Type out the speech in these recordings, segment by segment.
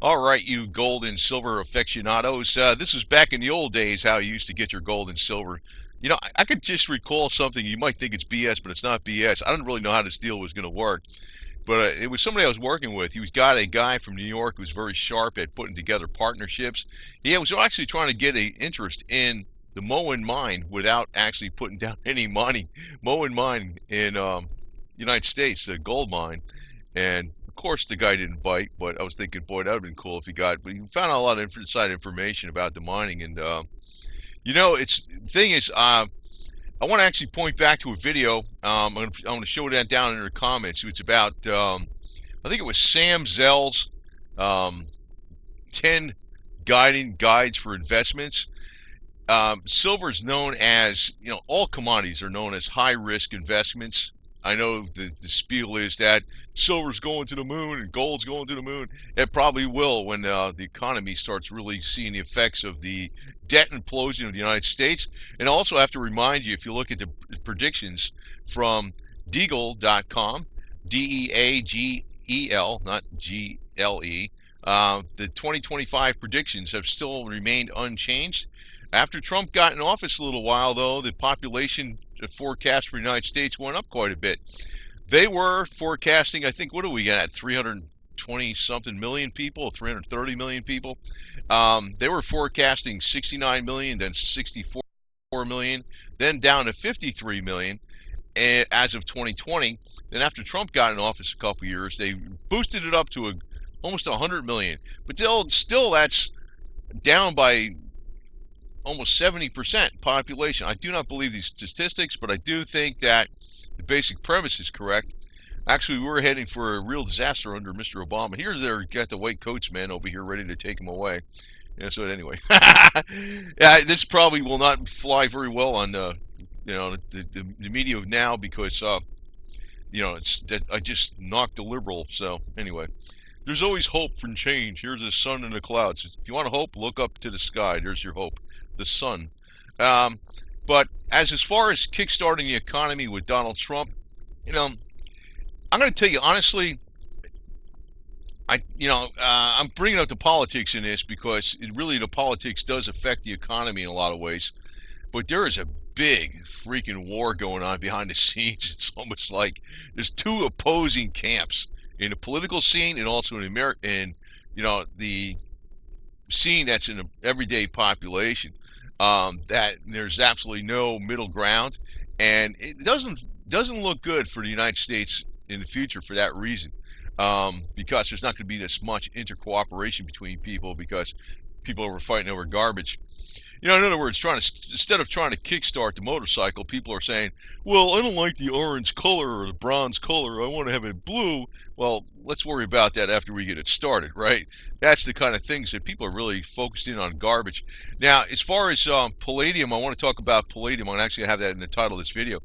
All right, you gold and silver aficionados. This was back in the old days how you used to get your gold and silver. I could just recall something. You might think it's BS, but it's not BS. I didn't really know how this deal was going to work, but it was somebody I was working with. He was got a guy from New York who was very sharp at putting together partnerships. He was actually trying to get a interest in the Moen mine without actually putting down any money. Moen mine in United States, a gold mine, and of course the guy didn't bite. But I was thinking, boy, that would have been cool if he got. But he found out a lot of inside information about the mining, and it's thing is, I want to actually point back to a video. I'm going to show that down in the comments. It's about, I think it was Sam Zell's 10 guides for investments. Silver is known as, all commodities are known as high risk investments. I know the spiel is that silver's going to the moon and gold's going to the moon. It probably will when the economy starts really seeing the effects of the debt implosion of the United States. And I also have to remind you, if you look at the predictions from Deagle.com, Deagel, not GLE, the 2025 predictions have still remained unchanged. After Trump got in office a little while, though, the population forecast for the United States went up quite a bit. They were forecasting, I think, what are we at, 320 something million people, 330 million people. They were forecasting 69 million, then 64 million, then down to 53 million as of 2020. Then after Trump got in office a couple years, they boosted it up to almost 100 million. But still that's down by almost 70% population. I do not believe these statistics, but I do think that the basic premise is correct. Actually, we were heading for a real disaster under Mr. Obama. Here's got the white coats man over here ready to take him away. Yeah, so anyway, yeah, this probably will not fly very well on the media of now because I just knocked a liberal. So anyway, there's always hope for change. Here's the sun in the clouds. If you want hope, look up to the sky. There's your hope. The sun. But as far as kickstarting the economy with Donald Trump, I'm going to tell you honestly, I'm bringing up the politics in this because the politics does affect the economy in a lot of ways. But there is a big freaking war going on behind the scenes. It's almost like there's two opposing camps in the political scene and also in America, and the scene that's in the everyday population. That there's absolutely no middle ground, and it doesn't look good for the United States in the future for that reason, because there's not going to be this much intercooperation between people because people are fighting over garbage. In other words, instead of trying to kickstart the motorcycle, people are saying, well, I don't like the orange color or the bronze color. I want to have it blue. Well, let's worry about that after we get it started, right? That's the kind of things that people are really focused in on garbage. Now, as far as Palladium, I want to talk about Palladium. I'm actually going to have that in the title of this video.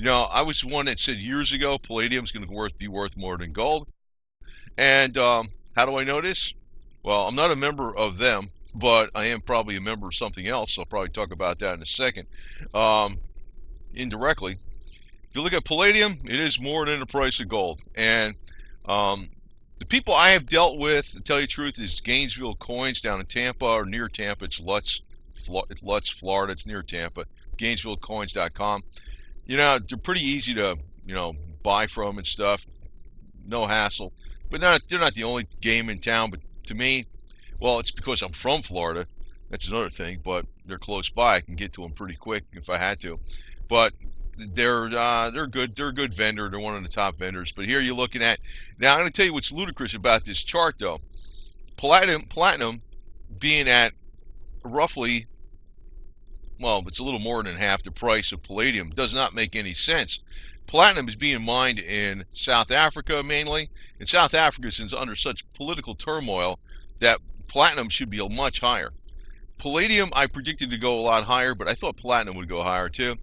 I was the one that said years ago Palladium is going to be worth more than gold. And how do I know this? Well, I'm not a member of them, but I am probably a member of something else. So I'll probably talk about that in a second. Indirectly, if you look at Palladium, it is more than the price of gold. And the people I have dealt with, to tell you the truth, is Gainesville Coins down in Tampa or near Tampa. It's Lutz, Florida. It's near Tampa. GainesvilleCoins.com. They're pretty easy to buy from and stuff. No hassle. But they're not the only game in town. But to me, well, it's because I'm from Florida. That's another thing, but they're close by. I can get to them pretty quick if I had to. But they're good. They're a good vendor. They're one of the top vendors. But here you're looking at. Now I'm going to tell you what's ludicrous about this chart, though. Platinum being at roughly, well, it's a little more than half the price of Palladium. Does not make any sense. Platinum is being mined in South Africa mainly, and South Africa is under such political turmoil that platinum should be much higher. Palladium, I predicted to go a lot higher, but I thought platinum would go higher too.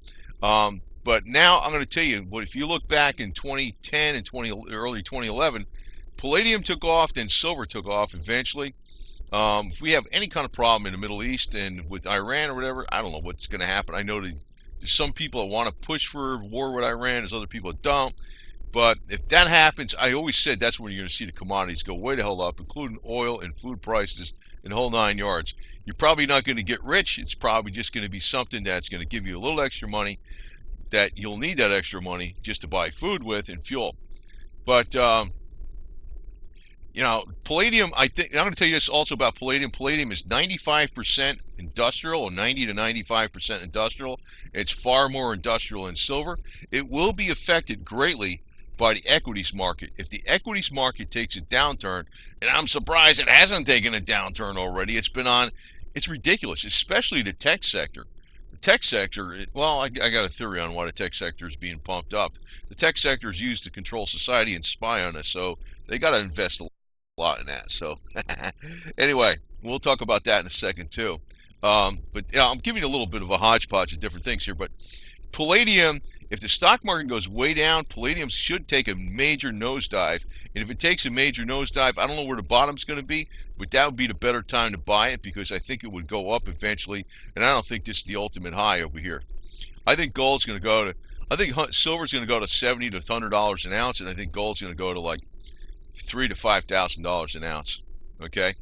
But now I'm going to tell you, if you look back in 2010 and early 2011, Palladium took off, then silver took off eventually. If we have any kind of problem in the Middle East and with Iran or whatever, I don't know what's going to happen. I know there's some people that want to push for war with Iran, there's other people that don't. But if that happens, I always said that's when you're going to see the commodities go way the hell up, including oil and food prices and the whole 9 yards. You're probably not going to get rich. It's probably just going to be something that's going to give you a little extra money, that you'll need that extra money just to buy food with and fuel. But palladium, I think, I'm going to tell you this also about palladium. Palladium is 95% industrial, or 90 to 95% industrial. It's far more industrial than silver. It will be affected greatly by the equities market. If the equities market takes a downturn, and I'm surprised it hasn't taken a downturn already, it's ridiculous, especially the tech sector. The tech sector, I got a theory on why the tech sector is being pumped up. The tech sector is used to control society and spy on us, so they got to invest a lot in that. So anyway, we'll talk about that in a second too. But I'm giving you a little bit of a hodgepodge of different things here. But palladium, if the stock market goes way down, palladium should take a major nosedive. And if it takes a major nosedive, I don't know where the bottom's going to be, but that would be the better time to buy it, because I think it would go up eventually. And I don't think this is the ultimate high over here. I think gold's going to go to, I think silver's going to go to $70 to $100 an ounce, and I think gold's going to go to like $3,000 to $5,000 an ounce. Okay.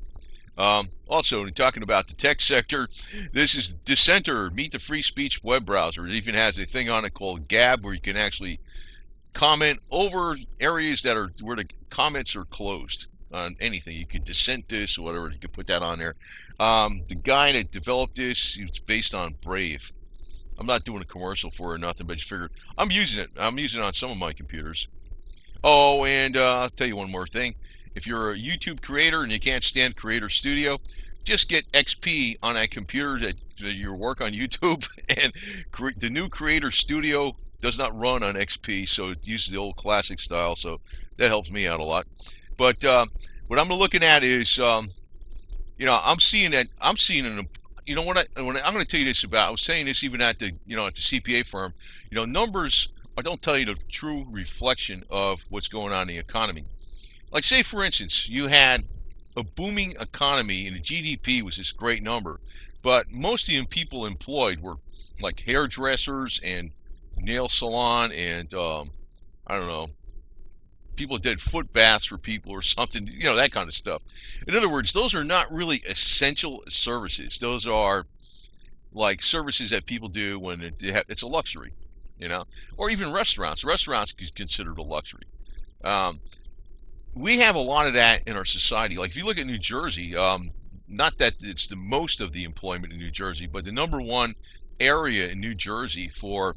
Also, when talking about the tech sector, this is Dissenter, Meet the Free Speech web browser. It even has a thing on it called Gab, where you can actually comment over areas where the comments are closed on anything. You could dissent this or whatever. You could put that on there. The guy that developed this, it's based on Brave. I'm not doing a commercial for it or nothing, but I just figured I'm using it. I'm using it on some of my computers. Oh, and I'll tell you one more thing. If you're a YouTube creator and you can't stand Creator Studio, just get XP on that computer that you work on YouTube, and the new Creator Studio does not run on XP, so it uses the old classic style, so that helps me out a lot. But what I'm looking at is, I'm seeing what I'm going to tell you this about. I was saying this even at the CPA firm. Numbers don't tell you the true reflection of what's going on in the economy. Like, say, for instance, you had a booming economy and the GDP was this great number, but most of the people employed were like hairdressers and nail salon and, I don't know, people that did foot baths for people or something, that kind of stuff. In other words, those are not really essential services. Those are like services that people do when it's a luxury, or even restaurants. Restaurants is considered a luxury. We have a lot of that in our society. Like, if you look at New Jersey, not that it's the most of the employment in New Jersey, but the number one area in New Jersey for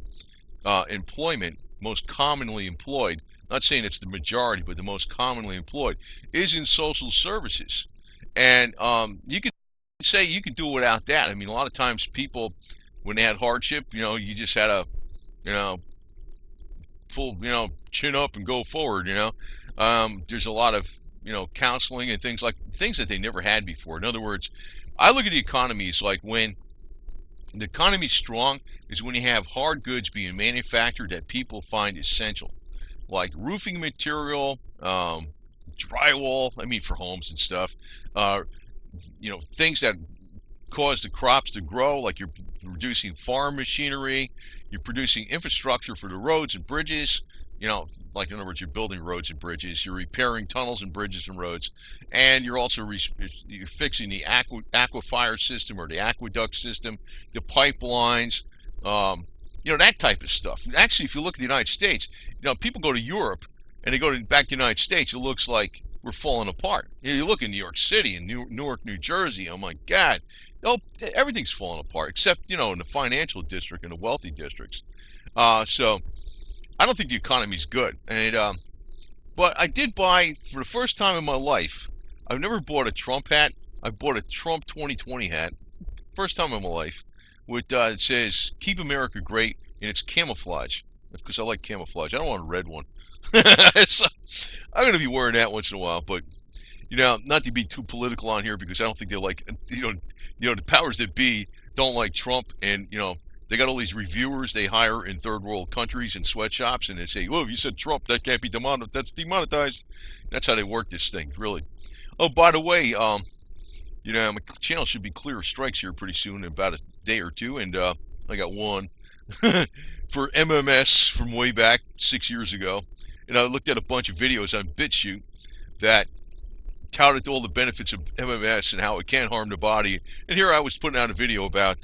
employment, most commonly employed, not saying it's the majority, but the most commonly employed, is in social services. And you could say you could do without that. I mean, a lot of times people, when they had hardship, you just had to, full, chin up and go forward, There's a lot of, counseling and things that they never had before. In other words, I look at the economy as like, when the economy's strong is when you have hard goods being manufactured that people find essential, like roofing material, drywall, for homes and stuff, things that cause the crops to grow, like you're producing farm machinery, you're producing infrastructure for the roads and bridges, like, in other words, you're building roads and bridges, you're repairing tunnels and bridges and roads, and you're also you're fixing the aquifer system or the aqueduct system, the pipelines, that type of stuff. Actually, if you look at the United States, people go to Europe and they go back to the United States, it looks like we're falling apart. You look in New York City and Newark, New Jersey, oh my God, everything's falling apart, except, in the financial district and the wealthy districts. So I don't think the economy's good. And but I did buy, for the first time in my life, I've never bought a Trump hat. I bought a Trump 2020 hat. First time in my life. With it says, "Keep America Great," and it's camouflage. Because I like camouflage. I don't want a red one. So, I'm going to be wearing that once in a while. But, not to be too political on here, because I don't think they like, the powers that be don't like Trump. And, they got all these reviewers they hire in third world countries and sweatshops, and they say, "Well, you said Trump, that can't be demonetized. That's demonetized." That's how they work this thing, really. Oh, by the way, my channel should be clear of strikes here pretty soon, in about a day or two, and I got one for MMS from way back 6 years ago, and I looked at a bunch of videos on BitChute that touted all the benefits of MMS and how it can't harm the body. And here I was putting out a video about,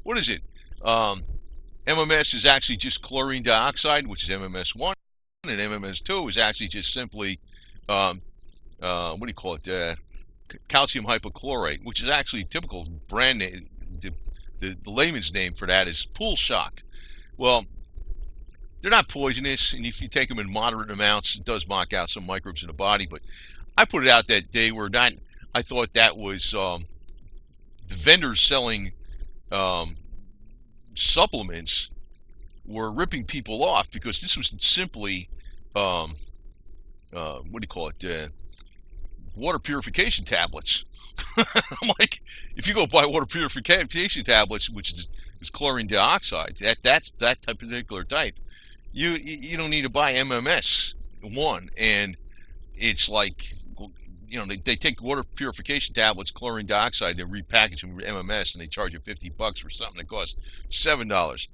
what is it? MMS is actually just chlorine dioxide, which is MMS1, and MMS2 is actually just simply, what do you call it? Calcium hypochlorite, which is actually a typical brand name. The layman's name for that is pool shock. Well, they're not poisonous, and if you take them in moderate amounts, it does knock out some microbes in the body. But I put it out that they were not. I thought that was the vendors selling supplements were ripping people off, because this was simply what do you call it? Water purification tablets. I'm like, if you go buy water purification tablets, which is chlorine dioxide, that's that particular type, you don't need to buy MMS one, and it's like, you know, they take water purification tablets, chlorine dioxide, and repackage them with MMS, and they charge you $50 for something that costs $7.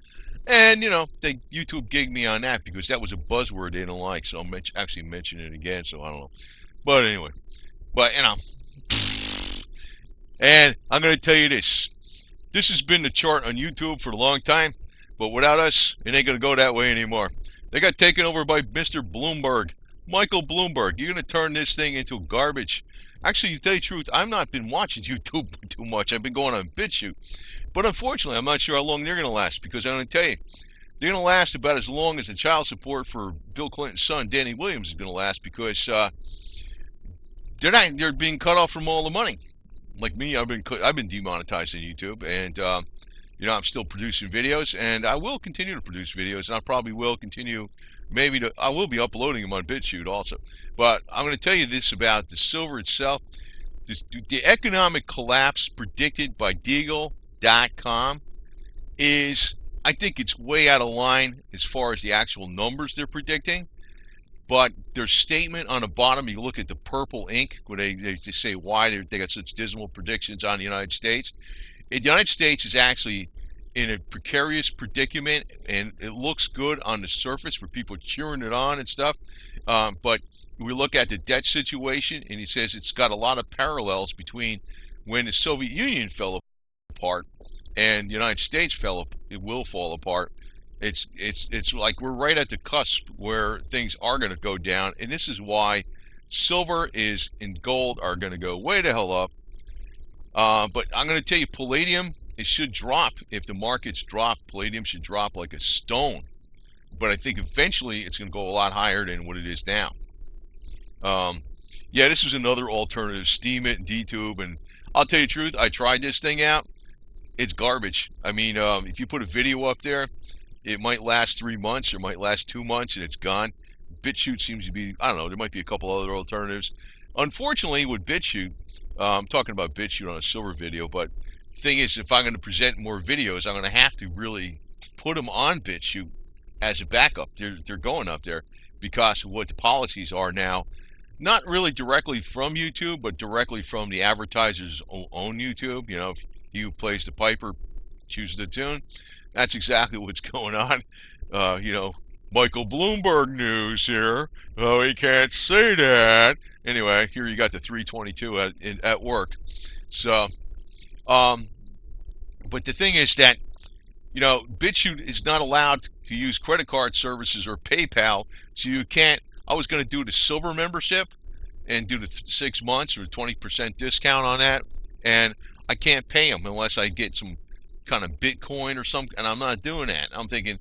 And, you know, they YouTube gigged me on that because that was a buzzword they don't like, so I'm actually mentioning it again, so I don't know. But anyway, you know, and I'm going to tell you this. This has been the chart on YouTube for a long time, but without us, it ain't going to go that way anymore. They got taken over by Mr. Bloomberg. Michael Bloomberg, you're going to turn this thing into garbage. Actually, to tell you the truth, I've not been watching YouTube too much. I've been going on BitChute. But unfortunately, I'm not sure how long they're going to last, because I'm going to tell you, they're going to last about as long as the child support for Bill Clinton's son, Danny Williams, is going to last, because they're being cut off from all the money. Like me, I've been demonetized on YouTube, and you know, I'm still producing videos, and I will continue to produce videos, and I probably will continue. I will be uploading them on BitChute also. But I'm going to tell you this about the silver itself. The economic collapse predicted by Deagle.com is, I think it's way out of line as far as the actual numbers they're predicting. But their statement on the bottom, you look at the purple ink, where they just say why they got such dismal predictions on the United States. The United States is actually in a precarious predicament, and it looks good on the surface for people cheering it on and stuff. But we look at the debt situation, and he says it's got a lot of parallels between when the Soviet Union fell apart and the United States it will fall apart. It's like we're right at the cusp where things are going to go down, and this is why silver and gold are going to go way the hell up. But I'm going to tell you, palladium, it should drop. If the markets drop, palladium should drop like a stone. But I think eventually it's going to go a lot higher than what it is now. Yeah, this is another alternative, Steam it and DTube, and I'll tell you the truth, I tried this thing out. It's garbage. I mean, if you put a video up there, it might last 3 months or might last 2 months and it's gone. BitChute seems to be, I don't know, there might be a couple other alternatives. Unfortunately, with BitChute, I'm talking about BitChute on a silver video, but the thing is, if I'm going to present more videos, I'm going to have to really put them on BitChute as a backup. They're going up there because of what the policies are now. Not really directly from YouTube, but directly from the advertisers own YouTube. You know, if he who plays the piper chooses the tune. That's exactly what's going on. You know, Michael Bloomberg news here. Oh, he can't say that. Anyway, here you got the 322 at work. So, but the thing is that, you know, BitChute is not allowed to use credit card services or PayPal, so you can't. I was going to do the silver membership and do the 6 months or 20% discount on that, and I can't pay them unless I get some kind of Bitcoin or something, and I'm not doing that. I'm thinking,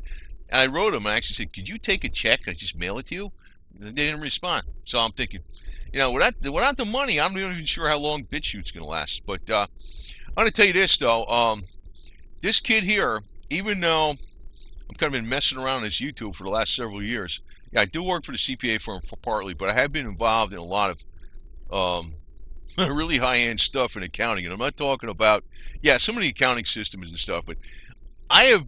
and I wrote them, I actually said, could you take a check and just mail it to you? And they didn't respond. So I'm thinking, you know, without the money, I'm not even sure how long BitChute's going to last. But I'm going to tell you this, though. This kid here, even though I've kind of been messing around on this YouTube for the last several years, yeah, I do work for the CPA firm partly, but I have been involved in a lot of really high-end stuff in accounting. And I'm not talking about, yeah, some of the accounting systems and stuff, but I have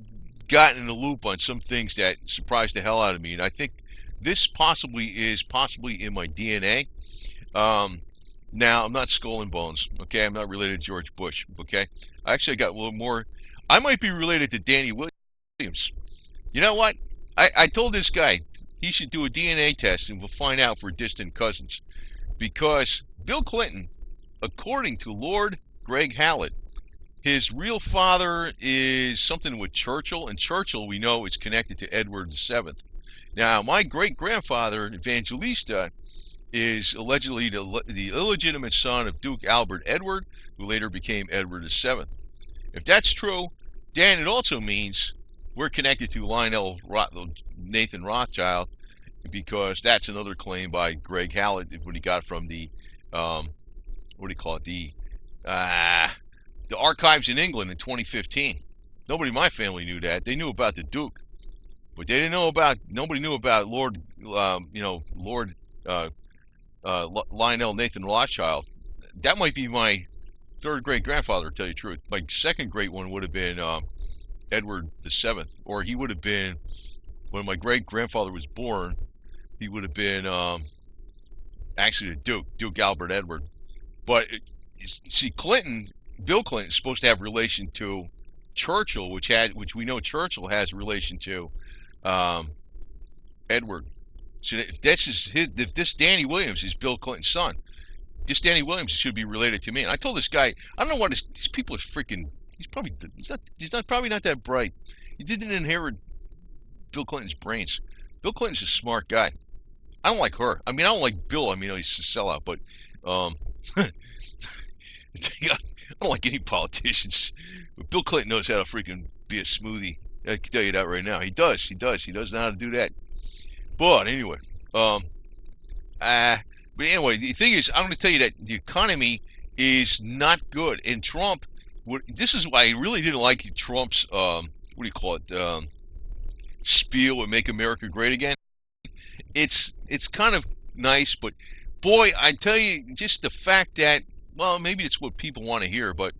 gotten in the loop on some things that surprised the hell out of me. And I think this is possibly in my DNA. Now, I'm not skull and bones, okay? I'm not related to George Bush, okay? I actually got a little more. I might be related to Danny Williams. You know what? I told this guy, he should do a DNA test and we'll find out if we're distant cousins. Because Bill Clinton, according to Lord Greg Hallett, his real father is something with Churchill, and Churchill, we know, is connected to Edward VII. Now, my great-grandfather, Evangelista, is allegedly the illegitimate son of Duke Albert Edward, who later became Edward VII. If that's true, then it also means we're connected to Nathan Rothschild, because that's another claim by Greg Hallett, what he got from the, the archives in England in 2015. Nobody in my family knew that. They knew about the Duke, but they didn't know about. Nobody knew about Lord Lionel Nathan Rothschild. That might be my third great grandfather, to tell you the truth. My second great one would have been Edward VII, or he would have been, when my great grandfather was born, he would have been actually the Duke Albert Edward. But see, Bill Clinton is supposed to have relation to Churchill, which we know Churchill has relation to Edward. So if this Danny Williams is Bill Clinton's son, this Danny Williams should be related to me. And I told this guy, I don't know what these people are freaking. He's probably not that bright. He didn't inherit Bill Clinton's brains. Bill Clinton's a smart guy. I don't like her. I mean, I don't like Bill. I mean, he's a sellout, but I don't like any politicians. But Bill Clinton knows how to freaking be a smoothie. I can tell you that right now. He does. He does know how to do that. But anyway, but anyway, the thing is, I'm going to tell you that the economy is not good. And Trump, this is why I really didn't like Trump's, spiel and Make America Great Again. It's kind of nice, but boy, I tell you, just the fact that, well, maybe it's what people want to hear, but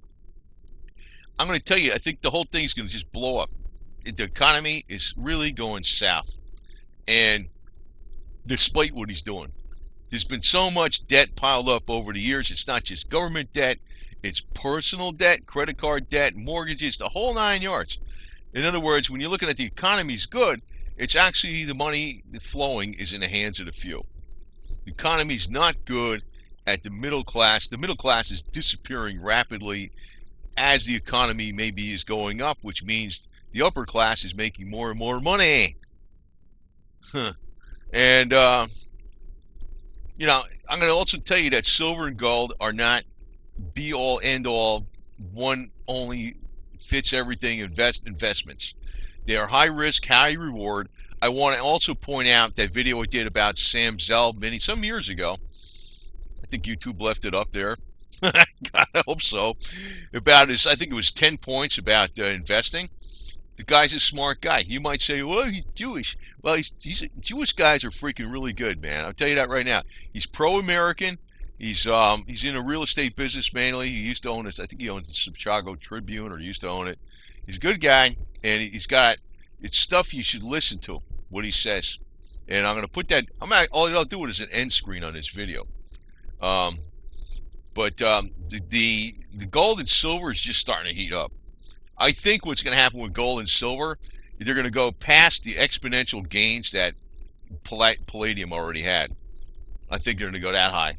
I'm going to tell you, I think the whole thing's going to just blow up. The economy is really going south. And despite what he's doing, there's been so much debt piled up over the years. It's not just government debt, it's personal debt, credit card debt, mortgages, the whole 9 yards. In other words, when you're looking at the economy's good, it's actually the money flowing is in the hands of the few. The economy's not good at the middle class. The middle class is disappearing rapidly as the economy maybe is going up, which means the upper class is making more and more money. And, I'm going to also tell you that silver and gold are not be-all, end-all, one only fits everything investments. They are high risk, high reward. I want to also point out that video I did about Sam Zell some years ago. I think YouTube left it up there. God, I hope so. About his, I think it was 10 points about investing. The guy's a smart guy. You might say, well, he's Jewish. Well, Jewish guys are freaking really good, man. I'll tell you that right now. He's pro-American. He's in a real estate business mainly. He used to own this. I think he owns the Chicago Tribune, or used to own it. He's a good guy, and it's stuff you should listen to, what he says. And I'm going to put that, all I'll do is an end screen on this video. But the gold and silver is just starting to heat up. I think what's going to happen with gold and silver, they're going to go past the exponential gains that Palladium already had. I think they're going to go that high.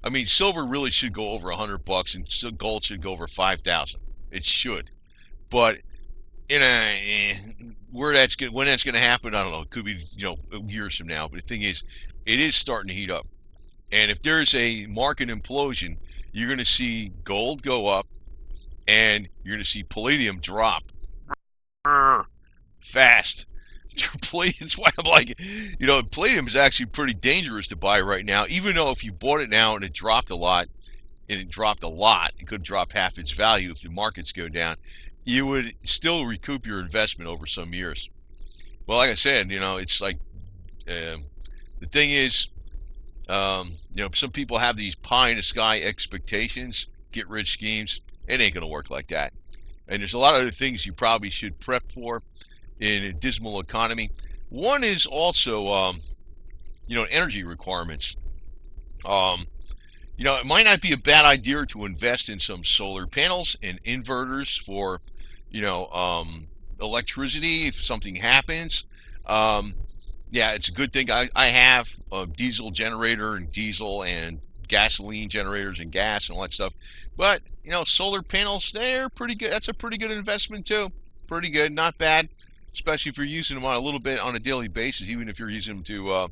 I mean, silver really should go over $100, and gold should go over 5,000. It should, but when that's going to happen, I don't know. It could be years from now. But the thing is, it is starting to heat up, and if there's a market implosion, you're going to see gold go up, and you're going to see palladium drop fast. That's why I'm like, palladium is actually pretty dangerous to buy right now, even though if you bought it now and it dropped a lot, it could drop half its value if the markets go down, you would still recoup your investment over some years. Well, like I said, it's like, the thing is, some people have these pie-in-the-sky expectations, get-rich schemes. It ain't going to work like that. And there's a lot of other things you probably should prep for in a dismal economy. One is also, energy requirements. It might not be a bad idea to invest in some solar panels and inverters for, electricity if something happens. Yeah, it's a good thing. I have a diesel generator and diesel and gasoline generators and gas and all that stuff. But, solar panels, they're pretty good. That's a pretty good investment too. Pretty good, not bad, especially if you're using them on a little bit on a daily basis, even if you're using them to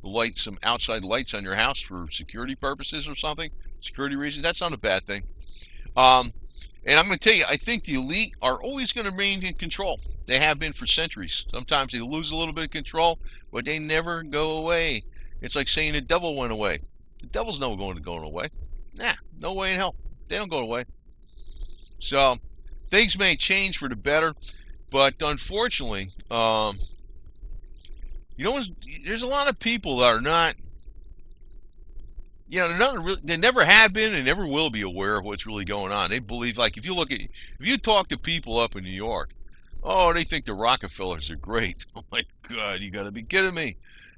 light some outside lights on your house for security purposes or something, security reasons. That's not a bad thing. Um, and I'm going to tell you, I think the elite are always going to remain in control. They have been for centuries. Sometimes they lose a little bit of control, but they never go away. It's like saying the devil went away. The devil's never going away. Nah, no way in hell. They don't go away. So things may change for the better, but unfortunately, there's a lot of people that are not, they're not really, they never have been and never will be aware of what's really going on. They believe, like, if you talk to people up in New York, oh, they think the Rockefellers are great. Oh my God, you gotta be kidding me.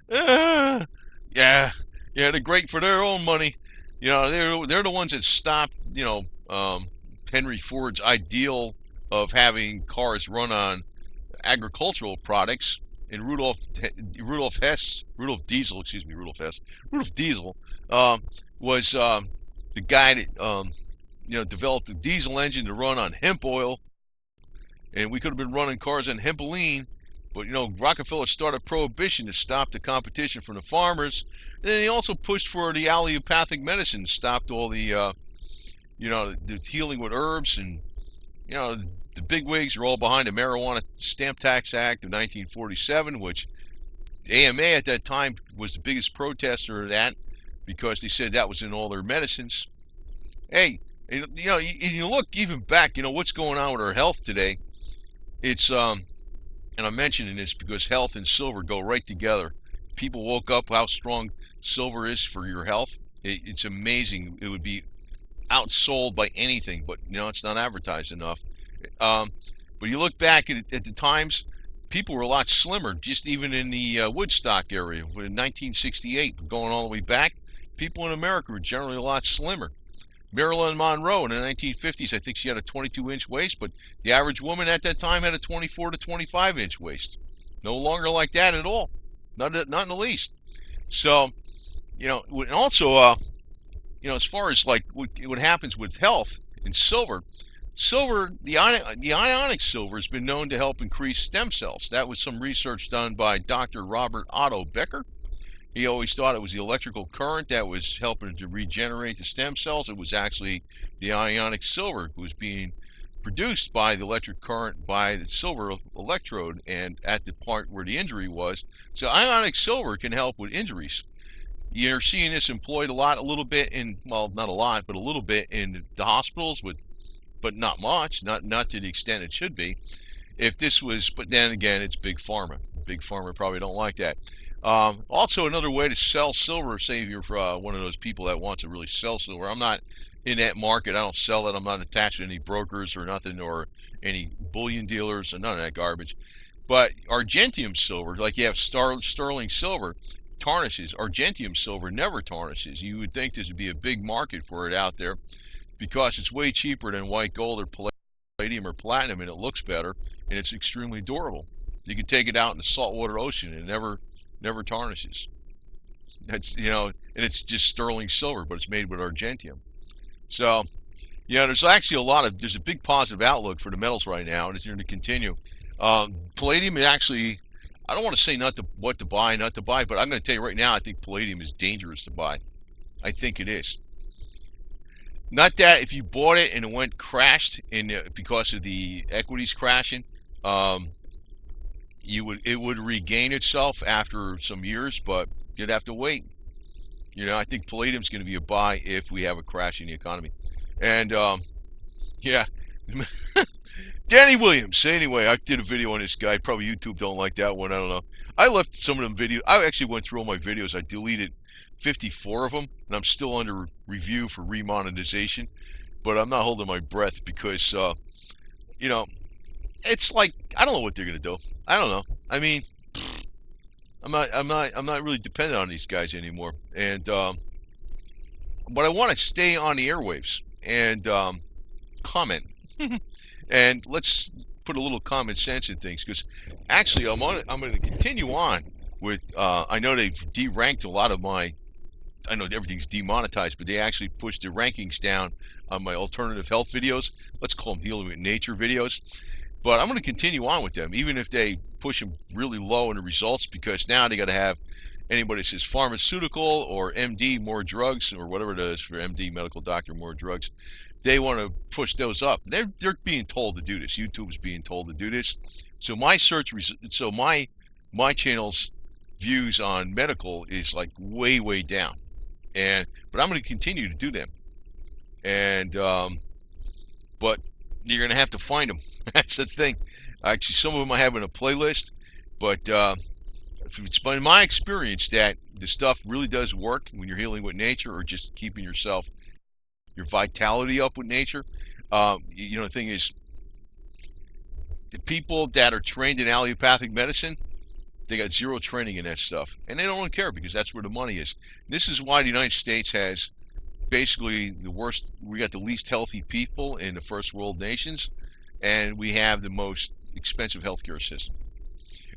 Yeah, they're great for their own money. They're the ones that stopped, Henry Ford's ideal of having cars run on agricultural products. And Rudolf Diesel was the guy that developed the diesel engine to run on hemp oil, and we could have been running cars on hempoline. But Rockefeller started prohibition to stop the competition from the farmers. And then he also pushed for the allopathic medicine, stopped all the the healing with herbs, and the bigwigs are all behind the Marijuana Stamp Tax Act of 1947, which AMA at that time was the biggest protester of that because they said that was in all their medicines. Hey, you look even back, what's going on with our health today. It's and I'm mentioning this because health and silver go right together. People woke up how strong silver is for your health. It's amazing. It would be outsold by anything, but it's not advertised enough. But you look back at the times, people were a lot slimmer, just even in the Woodstock area. In 1968, going all the way back, people in America were generally a lot slimmer. Marilyn Monroe in the 1950s, I think she had a 22-inch waist, but the average woman at that time had a 24 to 25-inch waist. No longer like that at all. Not in the least. So, and also, as far as like what happens with health and silver, the ionic silver has been known to help increase stem cells. That was some research done by Dr. Robert Otto Becker. He always thought it was the electrical current that was helping to regenerate the stem cells. It was actually the ionic silver that was being produced by the electric current by the silver electrode and at the part where the injury was. So ionic silver can help with injuries. You're seeing this employed a little bit in, well, not a lot, but a little bit in the hospitals, but not much, not to the extent it should be. But then again, it's big pharma. Big pharma probably don't like that. Also, another way to sell silver, say if you're one of those people that wants to really sell silver. I'm not in that market. I don't sell it. I'm not attached to any brokers or nothing, or any bullion dealers or none of that garbage. But argentium silver, like you have sterling silver, tarnishes. Argentium silver never tarnishes. You would think this would be a big market for it out there because it's way cheaper than white gold or palladium or platinum, and it looks better, and it's extremely durable. You can take it out in the saltwater ocean and it never tarnishes. That's and it's just sterling silver, but it's made with argentium. So there's actually there's a big positive outlook for the metals right now, and it's going to continue. Palladium is actually, I don't want to say what to buy, not to buy, but I'm going to tell you right now, I think palladium is dangerous to buy. I think it is. Not that if you bought it and it crashed because of the equities crashing, it would regain itself after some years, but you'd have to wait. I think palladium's going to be a buy if we have a crash in the economy. And yeah, Danny Williams. Anyway, I did a video on this guy. Probably YouTube don't like that one. I don't know. I left some of them videos. I actually went through all my videos. I deleted 54 of them, and I'm still under review for remonetization. But I'm not holding my breath because it's like I don't know what they're gonna do. I don't know. I mean, I'm not really dependent on these guys anymore. And but I want to stay on the airwaves and comment. And let's put a little common sense in things, because actually I'm going to continue on with I know they've de-ranked a lot of my. I know everything's demonetized, but they actually pushed the rankings down on my alternative health videos. Let's call them healing with nature videos. But I'm going to continue on with them, even if they push them really low in the results, because now they got to have anybody that says pharmaceutical or MD more drugs, or whatever it is for MD, medical doctor more drugs. They want to push those up. They're being told to do this. YouTube's being told to do this. So my my channel's views on medical is like way down. But I'm going to continue to do them. And but you're going to have to find them. That's the thing. Actually, some of them I have in a playlist, but it's been my experience that the stuff really does work when you're healing with nature, or just keeping your vitality up with nature. The thing is, the people that are trained in allopathic medicine, they got zero training in that stuff, and they don't care, because that's where the money is. This is why the United States has basically the worst. We got the least healthy people in the first world nations, and we have the most expensive healthcare system.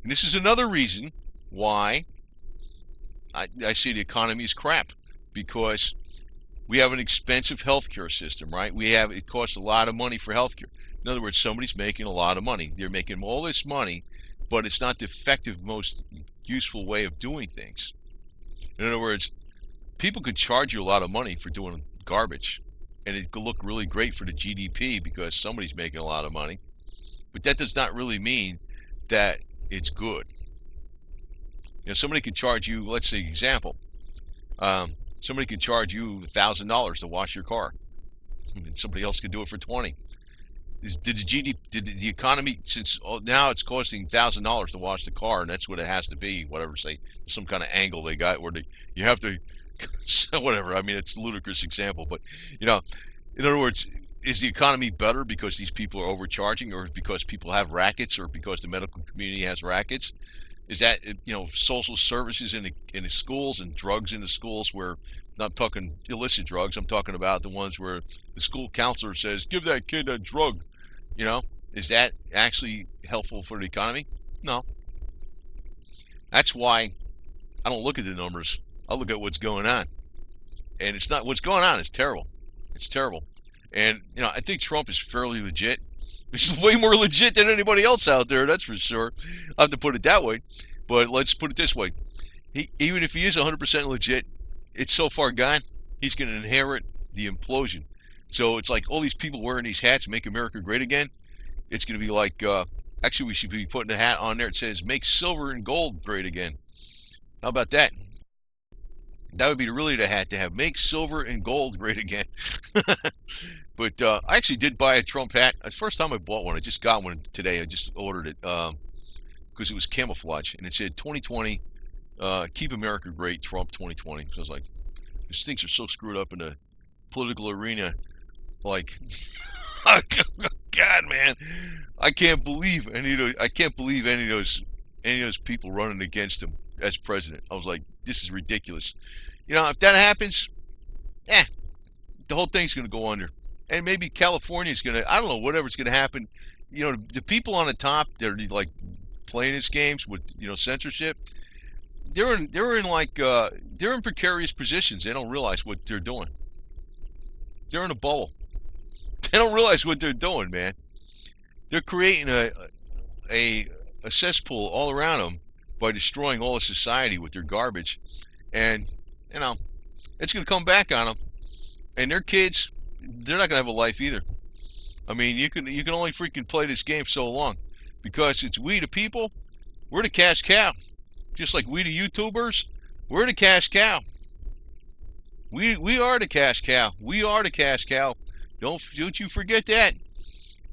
And this is another reason why I see the economy is crap, because we have an expensive healthcare system, right? It costs a lot of money for healthcare. In other words, somebody's making a lot of money. They're making all this money, but it's not the effective, most useful way of doing things. In other words, people can charge you a lot of money for doing garbage, and it could look really great for the GDP because somebody's making a lot of money, but that does not really mean that it's good. Somebody can charge you, let's say, example, somebody can charge you $1,000 to wash your car, and somebody else can do it for $20. Did the economy, since now it's costing $1,000 to wash the car, and that's what it has to be, whatever, say some kind of angle they got where you have to whatever. I mean, it's a ludicrous example, but in other words, is the economy better because these people are overcharging, or because people have rackets, or because the medical community has rackets? Is that social services in the schools, and drugs in the schools, where, not talking illicit drugs, I'm talking about the ones where the school counselor says, give that kid a drug. Is that actually helpful for the economy? No. That's why I don't look at the numbers. I look at what's going on. And it's not, what's going on is terrible. It's terrible. And, I think Trump is fairly legit. He's way more legit than anybody else out there, that's for sure. I have to put it that way. But let's put it this way. Even if he is 100% legit, it's so far gone, he's going to inherit the implosion. So it's like all these people wearing these hats, make America great again. It's going to be like, actually, we should be putting a hat on there that says, make silver and gold great again. How about that? That would be really the hat to have, make silver and gold great again. But I actually did buy a Trump hat. The first time I bought one, I just got one today. I just ordered it because it was camouflage, and it said 2020, keep America great, Trump 2020. So I was like, these things are so screwed up in the political arena. Like, God, man, I can't believe any of those people running against him as president. I was like, this is ridiculous. If that happens, the whole thing's going to go under. And maybe California's going to, I don't know, whatever's going to happen. The people on the top, they're like playing these games with, censorship. They're in precarious positions. They don't realize what they're doing. They're in a bubble. They don't realize what they're doing, man. They're creating a cesspool all around them by destroying all of society with their garbage. And, it's going to come back on them. And their kids, they're not going to have a life either. I mean, you can only freaking play this game so long, because it's we the people, we're the cash cow. Just like we the YouTubers, we're the cash cow. We are the cash cow. We are the cash cow. Don't you forget that.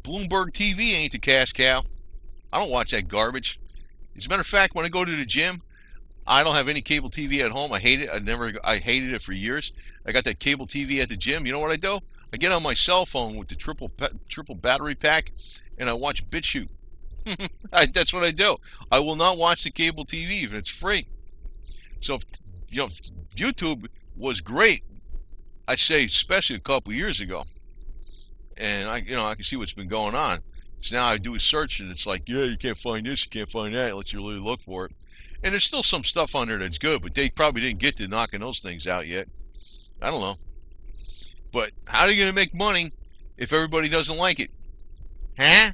Bloomberg TV ain't the cash cow. I don't watch that garbage. As a matter of fact, when I go to the gym, I don't have any cable TV at home. I hate it. I hated it for years. I got that cable TV at the gym. You know what I do? I get on my cell phone with the triple battery pack, and I watch BitChute. That's what I do. I will not watch the cable TV if it's free. So, YouTube was great. I'd say especially a couple years ago, and I can see what's been going on. So now I do a search, and it's like, yeah, you can't find this, you can't find that. It lets you really look for it. And there's still some stuff on there that's good, but they probably didn't get to knocking those things out yet. I don't know. But how are you going to make money if everybody doesn't like it? Huh?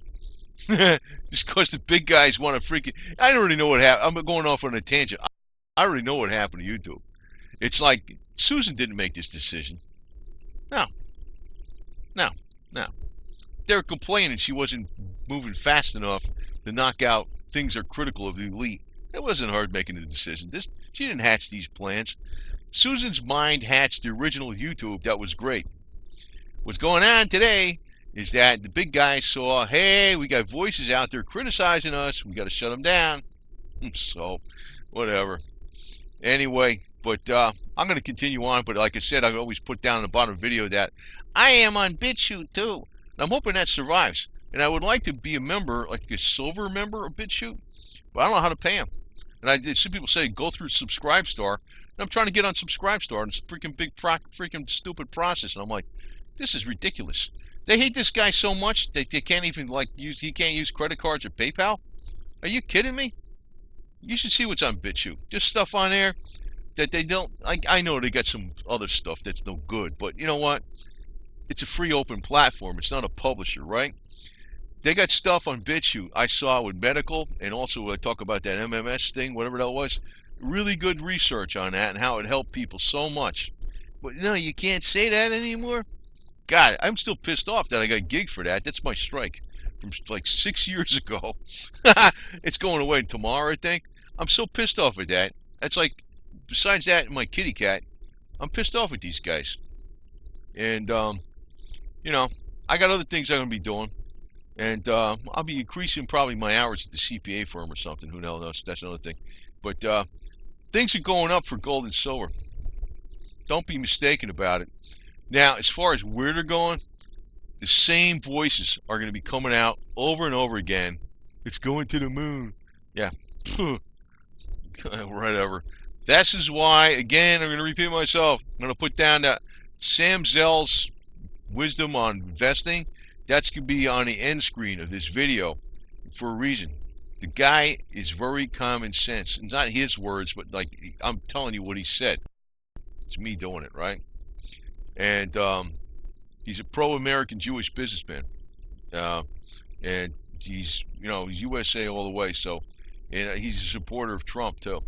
Just because the big guys want to freaking... I already know what happened. I'm going off on a tangent. I already know what happened to YouTube. It's like Susan didn't make this decision. No. No. No. They were complaining she wasn't moving fast enough to knock out things that are critical of the elite. It wasn't hard making the decision. She didn't hatch these plans. Susan's mind hatched the original YouTube that was great. What's going on today is that the big guys saw, hey, we got voices out there criticizing us. We got to shut them down. So, whatever. Anyway, but I'm going to continue on. But like I said, I always put down in the bottom of the video that I am on BitChute too. And I'm hoping that survives. And I would like to be a member, like a silver member of BitChute. But I don't know how to pay them. And I did. Some people say go through Subscribestar. And I'm trying to get on Subscribestar, and it's a freaking big, freaking stupid process. And I'm like, this is ridiculous. They hate this guy so much that they can't even he can't use credit cards or PayPal. Are you kidding me? You should see what's on BitChute. There's stuff on there that they don't. I know they got some other stuff that's no good, but you know what? It's a free open platform. It's not a publisher, right? They got stuff on BitChute I saw with medical, and also I talk about that MMS thing, whatever that was. Really good research on that and how it helped people so much. But no, you can't say that anymore. God, I'm still pissed off that I got gigged for that. That's my strike from like 6 years ago. It's going away tomorrow, I think. I'm so pissed off at that. That's like, besides that and my kitty cat, I'm pissed off at these guys. And, you know, I got other things I'm going to be doing. And I'll be increasing probably my hours at the CPA firm or something. Who knows? That's another thing. But things are going up for gold and silver. Don't be mistaken about it. Now, as far as where they're going, the same voices are going to be coming out over and over again. It's going to the moon. Yeah. Whatever. This is why, again, I'm going to repeat myself. I'm going to put down that Sam Zell's wisdom on investing. That's going to be on the end screen of this video for a reason. The guy is very common sense. It's not his words, but like I'm telling you what he said. It's me doing it, right? And he's a pro-American Jewish businessman, and he's USA all the way. So, and he's a supporter of Trump too.